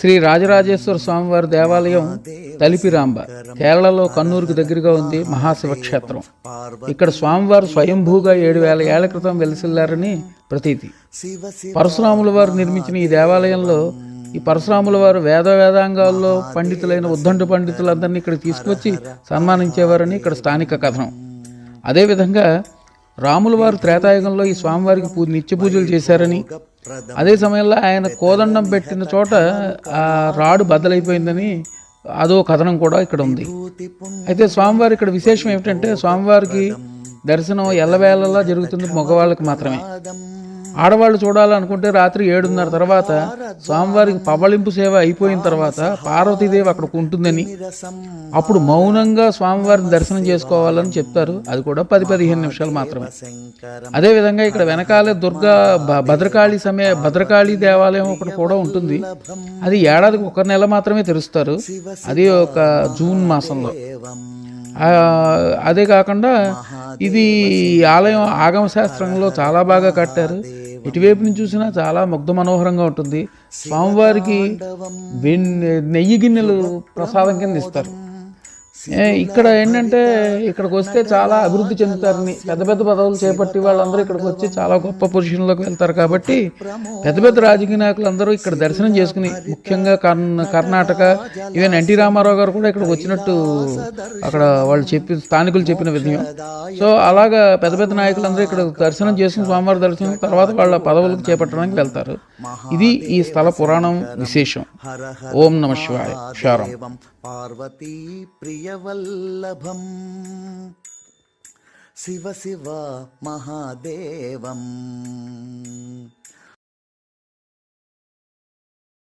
శ్రీ రాజరాజేశ్వర స్వామివారి దేవాలయం తలిపిరాంబ కేరళలో కన్నూరుకు దగ్గరగా ఉంది. మహాశివక్షేత్రం. ఇక్కడ స్వామివారు స్వయంభూగా 7,000 ఏళ్ల క్రితం వెలిసిల్లారని ప్రతీతి. పరశురాముల వారు నిర్మించిన ఈ దేవాలయంలో ఈ పరశురాముల వారు వేదాంగాల్లో పండితులైన ఉద్దండు పండితులందరినీ ఇక్కడ తీసుకొచ్చి సన్మానించేవారని ఇక్కడ స్థానిక కథనం. అదేవిధంగా రాముల వారు త్రేతాయుగంలో ఈ స్వామివారికి నిత్య పూజలు చేశారని, అదే సమయంలో ఆయన కోదండం పెట్టిన చోట ఆ రాడు బద్దలైపోయిందని అదో కథనం కూడా ఇక్కడ ఉంది. అయితే స్వామివారి ఇక్కడ విశేషం ఏమిటంటే, స్వామివారికి దర్శనం ఎల్లవేళలా జరుగుతుంది మగవాళ్ళకి మాత్రమే. ఆడవాళ్ళు చూడాలనుకుంటే రాత్రి 7:30 తర్వాత స్వామివారికి పవళింపు సేవ అయిపోయిన తర్వాత పార్వతీదేవి అక్కడికి ఉంటుందని, అప్పుడు మౌనంగా స్వామివారిని దర్శనం చేసుకోవాలని చెప్తారు. అది కూడా 10-15 నిమిషాలు మాత్రమే. అదేవిధంగా ఇక్కడ వెనకాలే భద్రకాళి దేవాలయం ఒకటి కూడా ఉంటుంది. అది ఏడాదికి 1 నెల మాత్రమే తెరుస్తారు. అది ఒక జూన్ మాసంలో. అదే కాకుండా ఇది ఆలయం ఆగమ శాస్త్రంలో చాలా బాగా కట్టారు. ఇటువైపు నుంచి చూసినా చాలా ముగ్ధ మనోహరంగా ఉంటుంది. స్వామివారికి నెయ్యి గిన్నెలు ప్రసాదం కింద ఇస్తారు. ఇక్కడ ఏంటంటే, ఇక్కడికి వస్తే చాలా అభివృద్ధి చెందుతారని, పెద్ద పెద్ద పదవులు చేపట్టి వాళ్ళందరూ ఇక్కడికి వచ్చి చాలా గొప్ప పొజిషన్లోకి వెళ్తారు. కాబట్టి పెద్ద పెద్ద రాజకీయ నాయకులందరూ ఇక్కడ దర్శనం చేసుకుని, ముఖ్యంగా కర్ణాటక ఈవెన్ ఎన్టీ రామారావు గారు కూడా ఇక్కడికి వచ్చినట్టు అక్కడ వాళ్ళు స్థానికులు చెప్పిన విధంగా. సో అలాగా పెద్ద పెద్ద నాయకులందరూ ఇక్కడ దర్శనం చేసుకుని స్వామివారి దర్శనం తర్వాత వాళ్ళ పదవులకు చేపట్టడానికి వెళ్తారు. ఇది ఈ స్థల పురాణం విశేషం. ఓం నమ శివాయ. శారం. పార్వతీ ప్రియవల్లభం శివ శివ మహాదేవం.